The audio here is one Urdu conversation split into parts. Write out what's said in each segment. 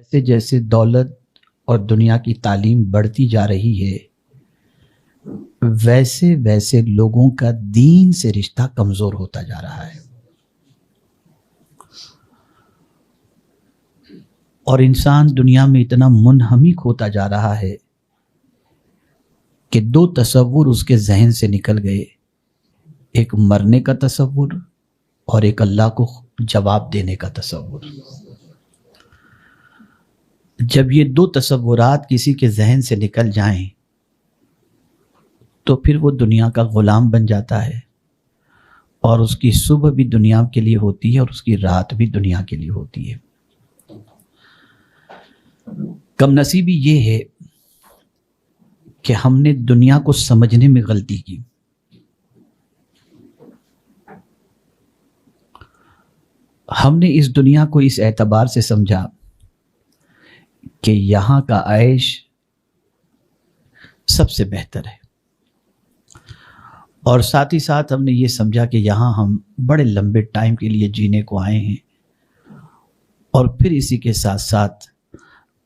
جیسے جیسے دولت اور دنیا کی تعلیم بڑھتی جا رہی ہے ویسے ویسے لوگوں کا دین سے رشتہ کمزور ہوتا جا رہا ہے، اور انسان دنیا میں اتنا منہمک ہوتا جا رہا ہے کہ دو تصور اس کے ذہن سے نکل گئے، ایک مرنے کا تصور اور ایک اللہ کو جواب دینے کا تصور۔ جب یہ دو تصورات کسی کے ذہن سے نکل جائیں تو پھر وہ دنیا کا غلام بن جاتا ہے، اور اس کی صبح بھی دنیا کے لیے ہوتی ہے اور اس کی رات بھی دنیا کے لیے ہوتی ہے۔ کم نصیبی یہ ہے کہ ہم نے دنیا کو سمجھنے میں غلطی کی۔ ہم نے اس دنیا کو اس اعتبار سے سمجھا کہ یہاں کا عیش سب سے بہتر ہے، اور ساتھ ہی ساتھ ہم نے یہ سمجھا کہ یہاں ہم بڑے لمبے ٹائم کے لیے جینے کو آئے ہیں، اور پھر اسی کے ساتھ ساتھ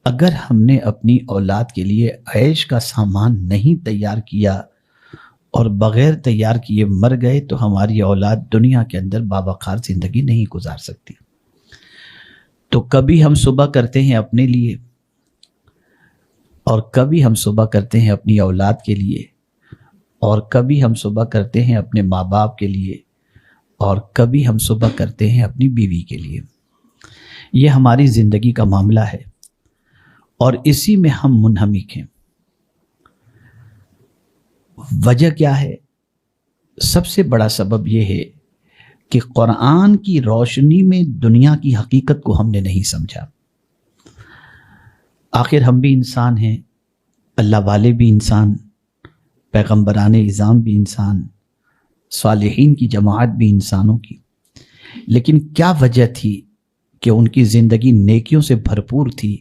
اگر ہم نے اپنی اولاد کے لیے عیش کا سامان نہیں تیار کیا اور بغیر تیار کیے مر گئے تو ہماری اولاد دنیا کے اندر باوقار زندگی نہیں گزار سکتی۔ تو کبھی ہم صبح کرتے ہیں اپنے لیے، اور کبھی ہم صبح کرتے ہیں اپنی اولاد کے لیے، اور کبھی ہم صبح کرتے ہیں اپنے ماں باپ کے لیے، اور کبھی ہم صبح کرتے ہیں اپنی بیوی کے لیے۔ یہ ہماری زندگی کا معاملہ ہے، اور اسی میں ہم منہمک ہیں۔ وجہ کیا ہے؟ سب سے بڑا سبب یہ ہے کہ قرآن کی روشنی میں دنیا کی حقیقت کو ہم نے نہیں سمجھا۔ آخر ہم بھی انسان ہیں، اللہ والے بھی انسان، پیغمبران اعظام بھی انسان، صالحین کی جماعت بھی انسانوں کی، لیکن کیا وجہ تھی کہ ان کی زندگی نیکیوں سے بھرپور تھی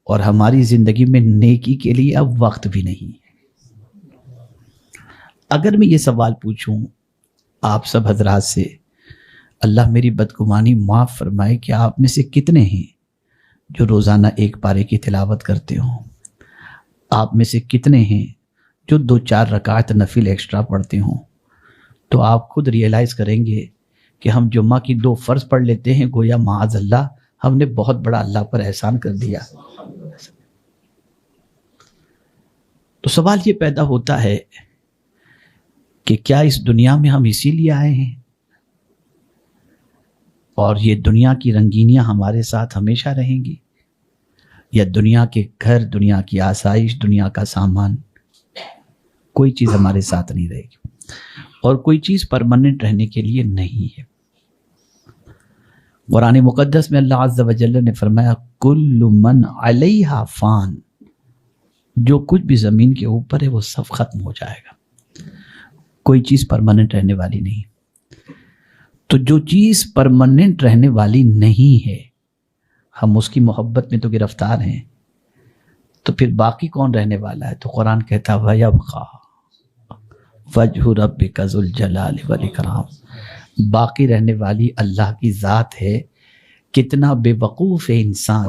اور ہماری زندگی میں نیکی کے لیے اب وقت بھی نہیں؟ اگر میں یہ سوال پوچھوں آپ سب حضرات سے، اللہ میری بدگمانی معاف فرمائے کہ آپ میں سے کتنے ہیں جو روزانہ ایک پارے کی تلاوت کرتے ہوں؟ آپ میں سے کتنے ہیں جو 2-4 رکعت نفل ایکسٹرا پڑھتے ہوں؟ تو آپ خود ریئلائز کریں گے کہ ہم جمعہ کی 2 فرض پڑھ لیتے ہیں، گویا معاذ اللہ ہم نے بہت بڑا اللہ پر احسان کر دیا۔ تو سوال یہ پیدا ہوتا ہے کہ کیا اس دنیا میں ہم اسی لیے آئے ہیں، اور یہ دنیا کی رنگینیاں ہمارے ساتھ ہمیشہ رہیں گی، یا دنیا کے گھر، دنیا کی آسائش، دنیا کا سامان، کوئی چیز ہمارے ساتھ نہیں رہے گی، اور کوئی چیز پرماننٹ رہنے کے لیے نہیں ہے۔ قرآن مقدس میں اللہ عز و جل نے فرمایا کل من علیہا فان، جو کچھ بھی زمین کے اوپر ہے وہ سب ختم ہو جائے گا، کوئی چیز پرماننٹ رہنے والی نہیں۔ تو جو چیز پرماننٹ رہنے والی نہیں ہے، ہم اس کی محبت میں تو گرفتار ہیں، تو پھر باقی کون رہنے والا ہے؟ تو قرآن کہتا وَيَبْقَى وَجْهُ رَبِّكَ ذُو الْجَلَالِ وَالْإِكْرَامِ، باقی رہنے والی اللہ کی ذات ہے۔ کتنا بے وقوف ہے انسان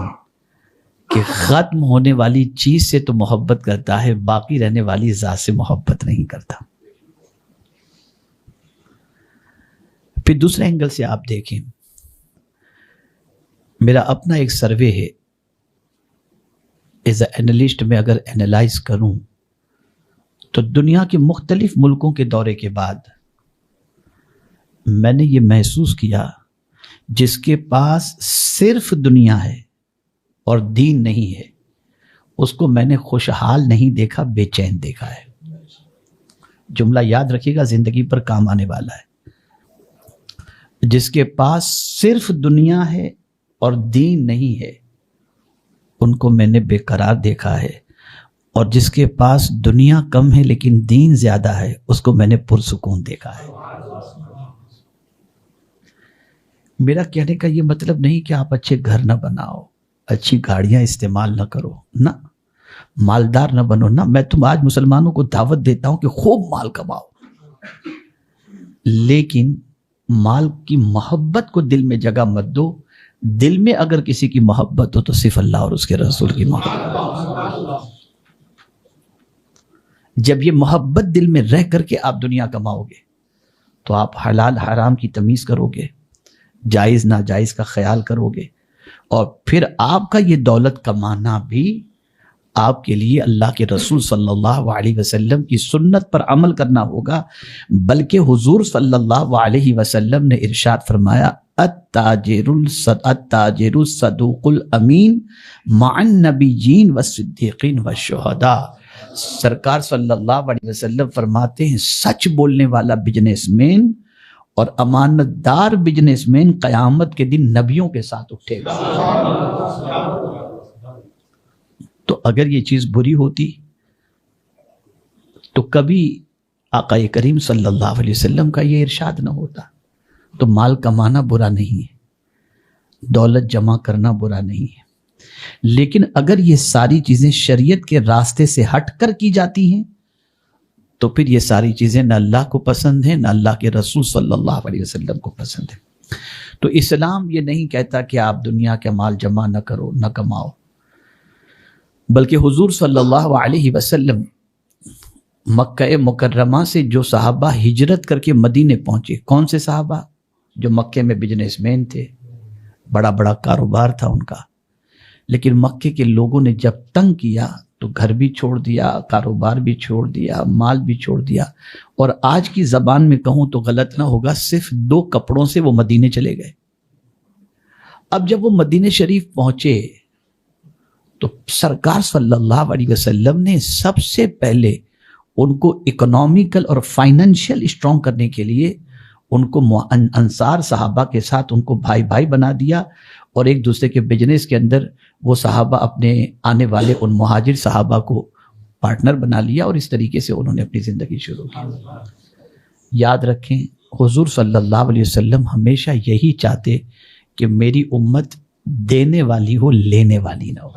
کہ ختم ہونے والی چیز سے تو محبت کرتا ہے، باقی رہنے والی ذات سے محبت نہیں کرتا۔ پھر دوسرے اینگل سے آپ دیکھیں، میرا اپنا ایک سروے ہے، ایز اے اینالسٹ میں اگر اینالائز کروں تو دنیا کے مختلف ملکوں کے دورے کے بعد میں نے یہ محسوس کیا جس کے پاس صرف دنیا ہے اور دین نہیں ہے، اس کو میں نے خوشحال نہیں دیکھا، بے چین دیکھا ہے۔ جملہ یاد رکھیے گا، زندگی پر کام آنے والا ہے۔ جس کے پاس صرف دنیا ہے اور دین نہیں ہے، ان کو میں نے بے قرار دیکھا ہے، اور جس کے پاس دنیا کم ہے لیکن دین زیادہ ہے، اس کو میں نے پرسکون دیکھا ہے۔ میرا کہنے کا یہ مطلب نہیں کہ آپ اچھے گھر نہ بناؤ، اچھی گاڑیاں استعمال نہ کرو، نہ مالدار نہ بنو، نہ میں تم آج مسلمانوں کو دعوت دیتا ہوں کہ خوب مال کماؤ، لیکن مال کی محبت کو دل میں جگہ مت دو، دل میں اگر کسی کی محبت ہو تو صرف اللہ اور اس کے رسول کی محبت. جب یہ محبت دل میں رہ کر کے آپ دنیا کماؤ گے تو آپ حلال حرام کی تمیز کرو گے، جائز ناجائز کا خیال کرو گے، اور پھر آپ کا یہ دولت کمانا بھی آپ کے لیے اللہ کے رسول صلی اللہ علیہ وسلم کی سنت پر عمل کرنا ہوگا. بلکہ حضور صلی اللہ علیہ وسلم نے ارشاد فرمایا التاجر الصدوق الامین مع النبیین والصدیقین والشہداء. سرکار صلی اللہ علیہ وسلم فرماتے ہیں سچ بولنے والا بزنس مین اور امانت دار بزنس مین قیامت کے دن نبیوں کے ساتھ اٹھے گا. تو اگر یہ چیز بری ہوتی تو کبھی آقا کریم صلی اللہ علیہ وسلم کا یہ ارشاد نہ ہوتا. تو مال کمانا برا نہیں ہے، دولت جمع کرنا برا نہیں ہے، لیکن اگر یہ ساری چیزیں شریعت کے راستے سے ہٹ کر کی جاتی ہیں تو پھر یہ ساری چیزیں نہ اللہ کو پسند ہیں، نہ اللہ کے رسول صلی اللہ علیہ وسلم کو پسند ہیں. تو اسلام یہ نہیں کہتا کہ آپ دنیا کا مال جمع نہ کرو، نہ کماؤ، بلکہ حضور صلی اللہ علیہ وسلم مکہ مکرمہ سے جو صحابہ ہجرت کر کے مدینے پہنچے، کون سے صحابہ؟ جو مکے میں بزنس مین تھے، بڑا بڑا کاروبار تھا ان کا، لیکن مکے کے لوگوں نے جب تنگ کیا تو گھر بھی چھوڑ دیا، کاروبار بھی چھوڑ دیا، مال بھی چھوڑ دیا، اور آج کی زبان میں کہوں تو غلط نہ ہوگا، صرف 2 کپڑوں سے وہ مدینے چلے گئے. اب جب وہ مدینے شریف پہنچے تو سرکار صلی اللہ علیہ وسلم نے سب سے پہلے ان کو اکنامیکل اور فائنینشیل اسٹرانگ کرنے کے لیے ان کو انصار صحابہ کے ساتھ ان کو بھائی بھائی بنا دیا، اور ایک دوسرے کے بزنس کے اندر وہ صحابہ اپنے آنے والے ان مہاجر صحابہ کو پارٹنر بنا لیا، اور اس طریقے سے انہوں نے اپنی زندگی شروع کی. یاد رکھیں حضور صلی اللہ علیہ وسلم ہمیشہ یہی چاہتے کہ میری امت دینے والی ہو، لینے والی نہ ہو.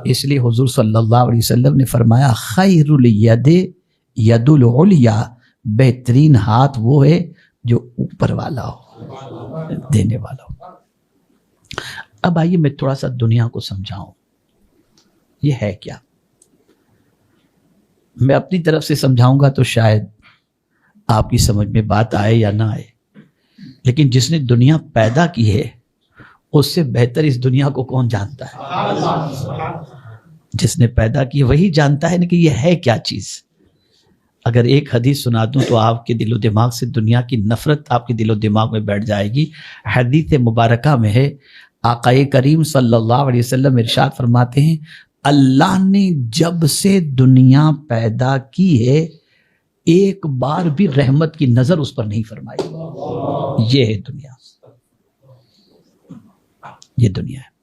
اس لیے حضور صلی اللہ علیہ وسلم نے فرمایا خیر الید ید العلیا، بہترین ہاتھ وہ ہے جو اوپر والا ہو، دینے والا ہو. اب آئیے میں تھوڑا سا دنیا کو سمجھاؤں یہ ہے کیا. میں اپنی طرف سے سمجھاؤں گا تو شاید آپ کی سمجھ میں بات آئے یا نہ آئے، لیکن جس نے دنیا پیدا کی ہے اس سے بہتر اس دنیا کو کون جانتا ہے؟ جس نے پیدا کی وہی جانتا ہے نا کہ یہ ہے کیا چیز. اگر ایک حدیث سنا دوں تو آپ کے دل و دماغ سے دنیا کی نفرت آپ کے دل و دماغ میں بیٹھ جائے گی. حدیث مبارکہ میں ہے، آقا کریم صلی اللہ علیہ وسلم ارشاد فرماتے ہیں اللہ نے جب سے دنیا پیدا کی ہے ایک بار بھی رحمت کی نظر اس پر نہیں فرمائی. یہ ہے دنیا، یہ دنیا ہے.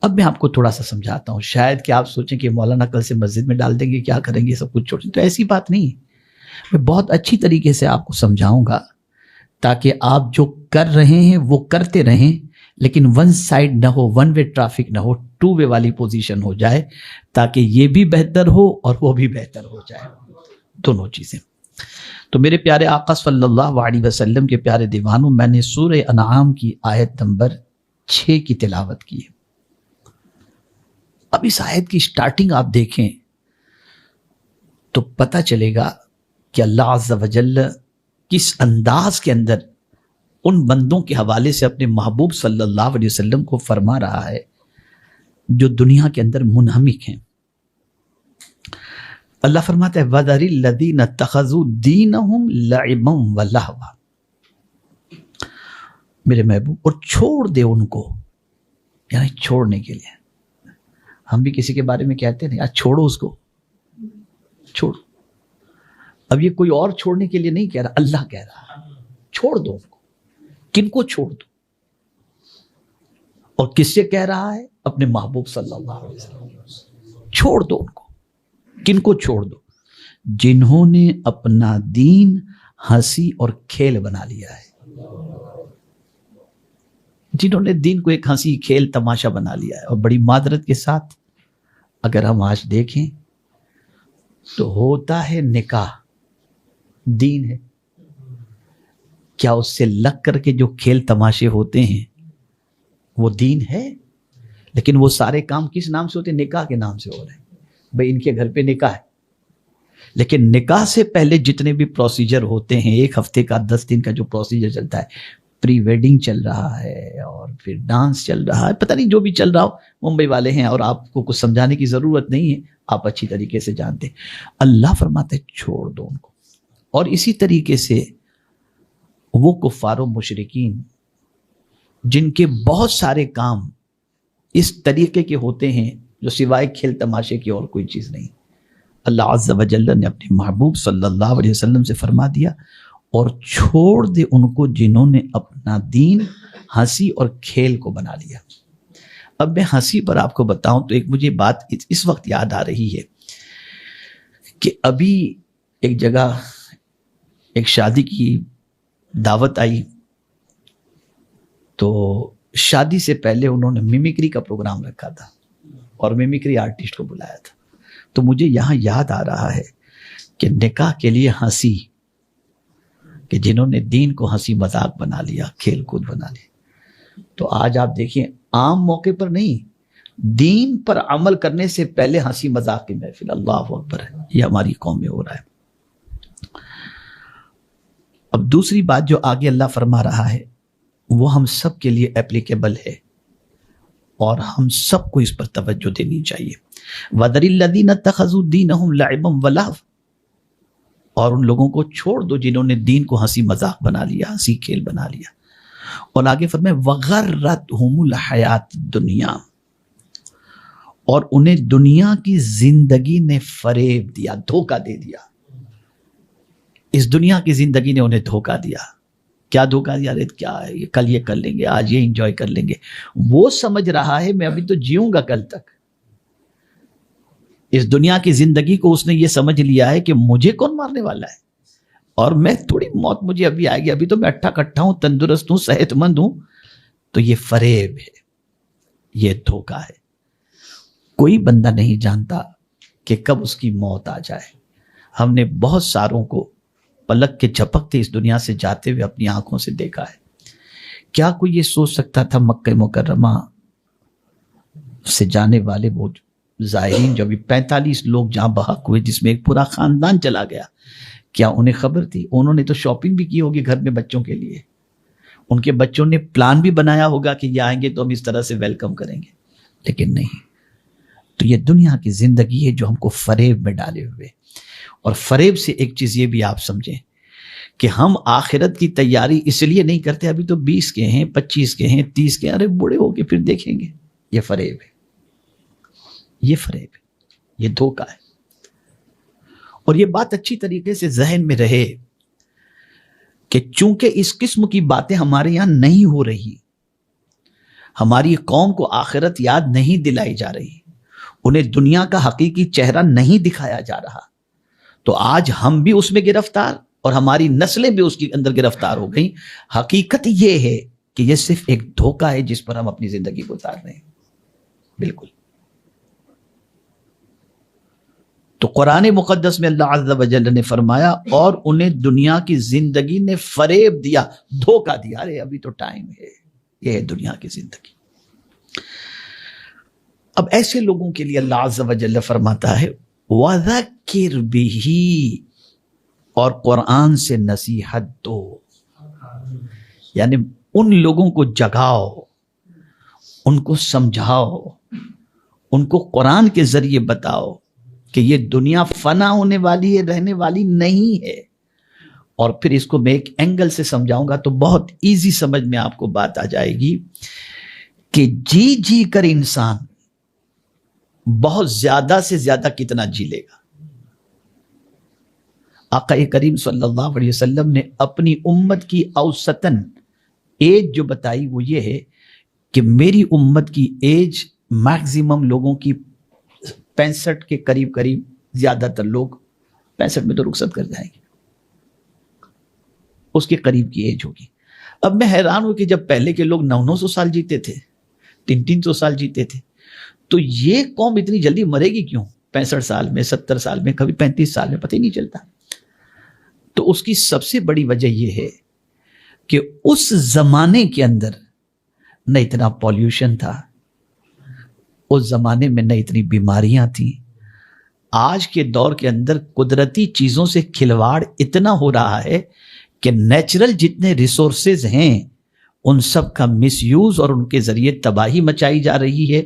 اب میں آپ کو تھوڑا سا سمجھاتا ہوں. شاید کہ آپ سوچیں کہ مولانا کل سے مسجد میں ڈال دیں گے، کیا کریں گے، سب کچھ چھوڑ دیں. تو ایسی بات نہیں، میں بہت اچھی طریقے سے آپ کو سمجھاؤں گا تاکہ آپ جو کر رہے ہیں وہ کرتے رہیں، لیکن ون سائڈ نہ ہو، ون وے ٹریفک نہ ہو، 2 وے والی پوزیشن ہو جائے، تاکہ یہ بھی بہتر ہو اور وہ بھی بہتر ہو جائے، دونوں چیزیں. تو میرے پیارے آقا صلی اللہ علیہ وسلم کے پیارے دیوانوں، میں نے سورہ انعام کی آیت نمبر 6 کی تلاوت کی ہے. اب اس آیت کی سٹارٹنگ آپ دیکھیں تو پتہ چلے گا کہ اللہ عز و جل کس انداز کے اندر ان بندوں کے حوالے سے اپنے محبوب صلی اللہ علیہ وسلم کو فرما رہا ہے جو دنیا کے اندر منہمک ہیں. اللہ فرماتا ہے وَذَرِ الَّذِينَ اتَّخَذُوا دِينَهُمْ لَعِبًا وَلَهْوًا. میرے محبوب، اور چھوڑ دے ان کو، یعنی چھوڑنے کے لیے. ہم بھی کسی کے بارے میں کہتے ہیں یار چھوڑو اس کو، چھوڑ. اب یہ کوئی اور چھوڑنے کے لیے نہیں کہہ رہا، اللہ کہہ رہا ہے چھوڑ دو ان کو. کن کو چھوڑ دو؟ اور کس سے کہہ رہا ہے؟ اپنے محبوب صلی اللہ علیہ وسلم. چھوڑ دو ان کو. کن کو چھوڑ دو؟ جنہوں نے اپنا دین ہنسی اور کھیل بنا لیا ہے. جنہوں نے دین کو ایک ہنسی کھیل تماشا بنا لیا ہے. اور بڑی معذرت کے ساتھ اگر ہم آج دیکھیں تو ہوتا ہے نکاح دین ہے، کیا اس سے لگ کر کے جو کھیل تماشے ہوتے ہیں وہ دین ہے، لیکن وہ سارے کام کس نام سے ہوتے ہیں؟ نکاح کے نام سے ہو رہے ہیں. بھئی ان کے گھر پہ نکاح ہے، لیکن نکاح سے پہلے جتنے بھی پروسیجر ہوتے ہیں، 1 ہفتے کا 10 دن کا جو پروسیجر چلتا ہے، پری ویڈنگ چل رہا ہے اور پھر ڈانس چل رہا ہے، پتہ نہیں جو بھی چل رہا ہو، ممبئی والے ہیں اور آپ کو کچھ سمجھانے کی ضرورت نہیں ہے، آپ اچھی طریقے سے جانتے ہیں. اللہ فرماتے چھوڑ دو ان کو. اور اسی طریقے سے وہ کفار و مشرکین جن کے بہت سارے کام اس طریقے کے ہوتے ہیں جو سوائے کھیل تماشے کی اور کوئی چیز نہیں، اللہ عز و جل نے اپنے محبوب صلی اللہ علیہ وسلم سے فرما دیا، اور چھوڑ دے ان کو جنہوں نے اپنا دین ہنسی اور کھیل کو بنا لیا. اب میں ہنسی پر آپ کو بتاؤں تو ایک مجھے بات اس وقت یاد آ رہی ہے کہ ابھی ایک جگہ ایک شادی کی دعوت آئی، تو شادی سے پہلے انہوں نے میمیکری کا پروگرام رکھا تھا اور میمیکری آرٹسٹ کو بلایا تھا. تو مجھے یہاں یاد آ رہا ہے کہ نکاح کے لیے ہنسی، کہ جنہوں نے دین کو ہنسی مذاق بنا لیا، کھیل کود بنا لیا. تو آج آپ دیکھیں عام موقع پر نہیں، دین پر عمل کرنے سے پہلے ہنسی مذاق کی محفل، اللہ اکبر ہے، یہ ہماری قوم میں ہو رہا ہے. اب دوسری بات جو آگے اللہ فرما رہا ہے وہ ہم سب کے لیے اپلیکیبل ہے اور ہم سب کو اس پر توجہ دینی چاہیے. وَذَرِ الَّذِينَ اتَّخَذُوا دِينَهُمْ لَعِبًا وَلَهْوًا، اور ان لوگوں کو چھوڑ دو جنہوں نے دین کو ہنسی مذاق بنا لیا، ہنسی کھیل بنا لیا. اور آگے فرمائے وَغَرَّتْهُمُ الْحَيَاةُ الدُّنْيَا، اور انہیں دنیا کی زندگی نے فریب دیا، دھوکہ دے دیا. اس دنیا کی زندگی نے انہیں دھوکہ دیا. کیا دھوکہ دیا؟ کیا ہے، کل یہ کر لیں گے، آج یہ انجوائے کر لیں گے. وہ سمجھ رہا ہے میں ابھی تو جیوں گا کل تک. اس دنیا کی زندگی کو اس نے یہ سمجھ لیا ہے کہ مجھے کون مارنے والا ہے، اور میں تھوڑی موت مجھے ابھی آئے گی، ابھی تو میں اٹھا کٹھا ہوں، تندرست ہوں، صحت مند ہوں. تو یہ فریب ہے، یہ دھوکہ ہے. کوئی بندہ نہیں جانتا کہ کب اس کی موت آ جائے. ہم نے بہت ساروں کو پلک کے جھپکتے اس دنیا سے جاتے ہوئے اپنی آنکھوں سے دیکھا ہے. کیا کوئی یہ سوچ سکتا تھا مکہ مکرمہ سے جانے والے وہ زائرین جو ابھی 45 لوگ جہاں بحق ہوئے، جس میں ایک پورا خاندان چلا گیا، کیا انہیں خبر تھی؟ انہوں نے تو شاپنگ بھی کی ہوگی گھر میں بچوں کے لیے، ان کے بچوں نے پلان بھی بنایا ہوگا کہ یہ آئیں گے تو ہم اس طرح سے ویلکم کریں گے، لیکن نہیں. تو یہ دنیا کی زندگی ہے جو ہم کو فریب میں ڈالے ہوئے. اور فریب سے ایک چیز یہ بھی آپ سمجھیں کہ ہم آخرت کی تیاری اس لیے نہیں کرتے، ابھی تو 20 کے ہیں، 25 کے ہیں، 30 کے ہیں، ارے بوڑھے ہو کے پھر دیکھیں گے. یہ فریب ہے، یہ فریب ہے، یہ دھوکہ ہے. اور یہ بات اچھی طریقے سے ذہن میں رہے کہ چونکہ اس قسم کی باتیں ہمارے یہاں نہیں ہو رہی، ہماری قوم کو آخرت یاد نہیں دلائی جا رہی، انہیں دنیا کا حقیقی چہرہ نہیں دکھایا جا رہا، تو آج ہم بھی اس میں گرفتار اور ہماری نسلیں بھی اس کے اندر گرفتار ہو گئیں. حقیقت یہ ہے کہ یہ صرف ایک دھوکہ ہے جس پر ہم اپنی زندگی گزار رہے ہیں. بالکل. تو قرآن مقدس میں اللہ عز و جل نے فرمایا اور انہیں دنیا کی زندگی نے فریب دیا، دھوکہ دیا. ارے ابھی تو ٹائم ہے، یہ ہے دنیا کی زندگی. اب ایسے لوگوں کے لیے اللہ عز و جل فرماتا ہے وَذَكِّرْ بِهِ، اور قرآن سے نصیحت دو. یعنی ان لوگوں کو جگاؤ، ان کو سمجھاؤ، ان کو قرآن کے ذریعے بتاؤ کہ یہ دنیا فنا ہونے والی ہے، رہنے والی نہیں ہے. اور پھر اس کو میں ایک اینگل سے سمجھاؤں گا تو بہت ایزی سمجھ میں آپ کو بات آ جائے گی کہ جی جی کر انسان بہت زیادہ سے زیادہ کتنا جی لے گا. آقا کریم صلی اللہ علیہ وسلم نے اپنی امت کی اوسطاً ایج جو بتائی وہ یہ ہے کہ میری امت کی ایج میکزیمم لوگوں کی 65 کے قریب قریب، زیادہ تر لوگ 65 میں تو رخصت کر جائیں گے، اس کے قریب کی ایج ہوگی. اب میں حیران ہوں کہ جب پہلے کے لوگ 900 سال جیتے تھے، 300 سال جیتے تھے، تو یہ قوم اتنی جلدی مرے گی کیوں 65 سال میں، 70 سال میں، کبھی 35 سال میں، پتہ ہی نہیں چلتا. تو اس کی سب سے بڑی وجہ یہ ہے کہ اس زمانے کے اندر نہ اتنا پالیوشن تھا اس زمانے میں، نہ اتنی بیماریاں تھیں. آج کے دور کے اندر قدرتی چیزوں سے کھلواڑ اتنا ہو رہا ہے کہ نیچرل جتنے ریسورسز ہیں ان سب کا مس یوز اور ان کے ذریعے تباہی مچائی جا رہی ہے.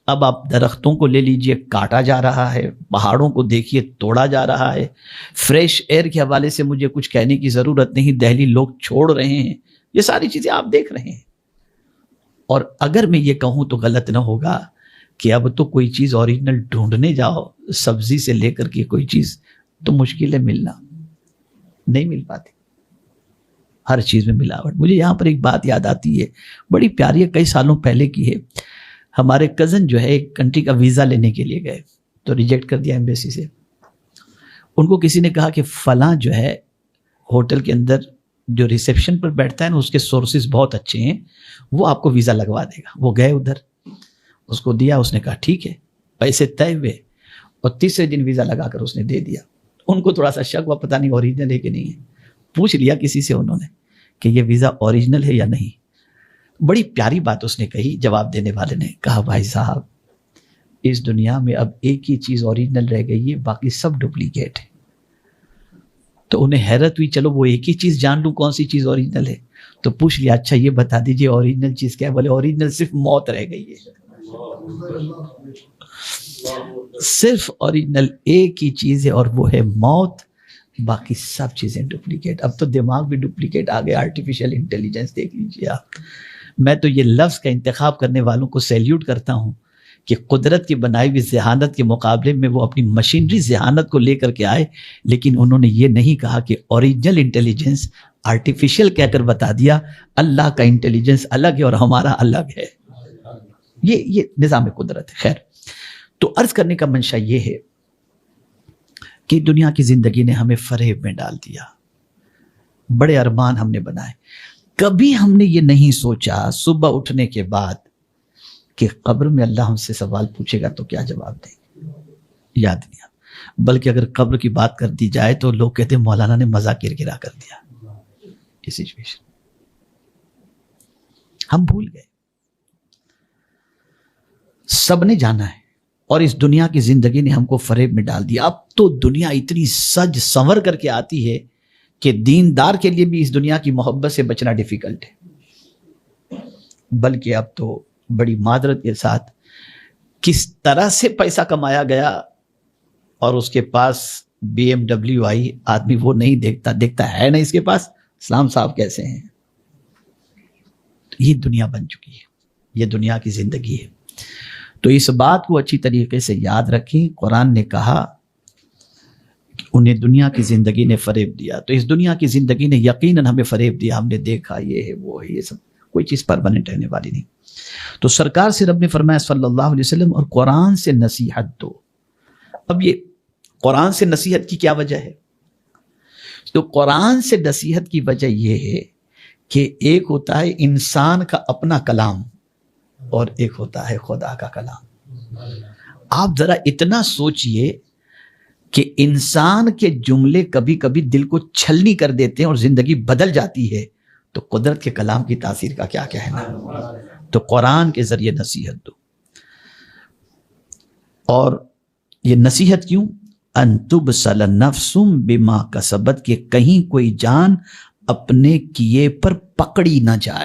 اب آپ درختوں کو لے لیجئے، کاٹا جا رہا ہے، پہاڑوں کو دیکھیے توڑا جا رہا ہے. فریش ایئر کے حوالے سے مجھے کچھ کہنے کی ضرورت نہیں، دہلی لوگ چھوڑ رہے ہیں. یہ ساری چیزیں آپ دیکھ رہے ہیں. اور اگر میں یہ کہوں تو غلط نہ ہوگا کہ اب تو کوئی چیز اوریجنل ڈھونڈنے جاؤ، سبزی سے لے کر کے کوئی چیز تو مشکل ہے ملنا، نہیں مل پاتی. ہر چیز میں ملاوٹ. مجھے یہاں پر ایک بات یاد آتی ہے، بڑی پیاری ہے، کئی سالوں پہلے کی ہے. ہمارے کزن جو ہے ایک کنٹری کا ویزا لینے کے لیے گئے تو ریجیکٹ کر دیا ایمبیسی سے. ان کو کسی نے کہا کہ فلاں جو ہے ہوٹل کے اندر جو ریسیپشن پر بیٹھتا ہے نا، اس کے سورسز بہت اچھے ہیں، وہ آپ کو ویزا لگوا دے گا. وہ گئے ادھر، اس کو دیا، اس نے کہا ٹھیک ہے، پیسے طے ہوئے اور تیسرے دن ویزا لگا کر اس نے دے دیا. ان کو تھوڑا سا شک ہوا، پتہ نہیں اوریجنل ہے کہ نہیں ہے. پوچھ لیا کسی سے انہوں نے کہ یہ ویزا اوریجنل ہے یا نہیں. بڑی پیاری بات اس نے کہی. جواب دینے والے نے کہا بھائی صاحب اس دنیا میں اب ایک ہی چیز اوریجنل رہ گئی ہے، باقی سب ڈپلیکیٹ ہے. تو انہیں حیرت ہوئی، چلو وہ ایک ہی چیز جان لوں کون سی چیز اوریجنل ہے. تو پوچھ لیا اچھا یہ بتا دیجئے اوریجنل چیز کیا ہے؟ بولے اوریجنل صرف موت رہ گئی ہے. صرف اوریجنل ایک ہی چیز ہے اور وہ ہے موت، باقی سب چیزیں ڈپلیکیٹ. اب تو دماغ بھی ڈپلیکیٹ آ گیا، آرٹیفیشل انٹیلیجنس دیکھ لیجیے آپ. میں تو یہ لفظ کا انتخاب کرنے والوں کو سیلیوٹ کرتا ہوں کہ قدرت کی بنائی ہوئی ذہانت کے مقابلے میں وہ اپنی مشینری ذہانت کو لے کر کے آئے، لیکن انہوں نے یہ نہیں کہا کہ اوریجنل انٹیلیجنس آرٹیفیشل کہہ کر بتا دیا اللہ کا انٹیلیجنس الگ ہے اور ہمارا الگ ہے. یہ نظام قدرت ہے. خیر، تو عرض کرنے کا منشا یہ ہے کہ دنیا کی زندگی نے ہمیں فریب میں ڈال دیا. بڑے ارمان ہم نے بنائے، کبھی ہم نے یہ نہیں سوچا صبح اٹھنے کے بعد کہ قبر میں اللہ ہم سے سوال پوچھے گا تو کیا جواب دیں گے. یاد نہیں آتا. بلکہ اگر قبر کی بات کر دی جائے تو لوگ کہتے ہیں مولانا نے مزہ کرکرا کر دیا. یہ سچویشن ہم بھول گئے. سب نے جانا ہے اور اس دنیا کی زندگی نے ہم کو فریب میں ڈال دیا. اب تو دنیا اتنی سج سنور کر کے آتی ہے کہ دیندار کے لیے بھی اس دنیا کی محبت سے بچنا ڈیفیکلٹ ہے. بلکہ اب تو بڑی معذرت کے ساتھ کس طرح سے پیسہ کمایا گیا اور اس کے پاس BMW آئی، آدمی وہ نہیں دیکھتا ہے نا اس کے پاس اسلام صاحب کیسے ہیں. یہ دنیا بن چکی ہے، یہ دنیا کی زندگی ہے. تو اس بات کو اچھی طریقے سے یاد رکھیں. قرآن نے کہا کہ انہیں دنیا کی زندگی نے فریب دیا، تو اس دنیا کی زندگی نے یقیناً ہمیں فریب دیا. ہم نے دیکھا یہ ہے وہ ہے، یہ سب کوئی چیز پرماننٹ رہنے والی نہیں. تو سرکار سے رب نے فرمایا صلی اللہ علیہ وسلم اور قرآن سے نصیحت دو. اب یہ قرآن سے نصیحت کی کیا وجہ ہے؟ تو قرآن سے نصیحت کی وجہ یہ ہے کہ ایک ہوتا ہے انسان کا اپنا کلام اور ایک ہوتا ہے خدا کا کلام. آپ ذرا اتنا سوچئے کہ انسان کے جملے کبھی کبھی دل کو چھلنی کر دیتے ہیں اور زندگی بدل جاتی ہے، تو قدرت کے کلام کی تاثیر کا کیا کہنا. تو قرآن کے ذریعے نصیحت دو. اور یہ نصیحت کیوں؟ ان تبصل نفس بما کسبت، کہ کہیں کوئی جان اپنے کیے پر پکڑی نہ جائے.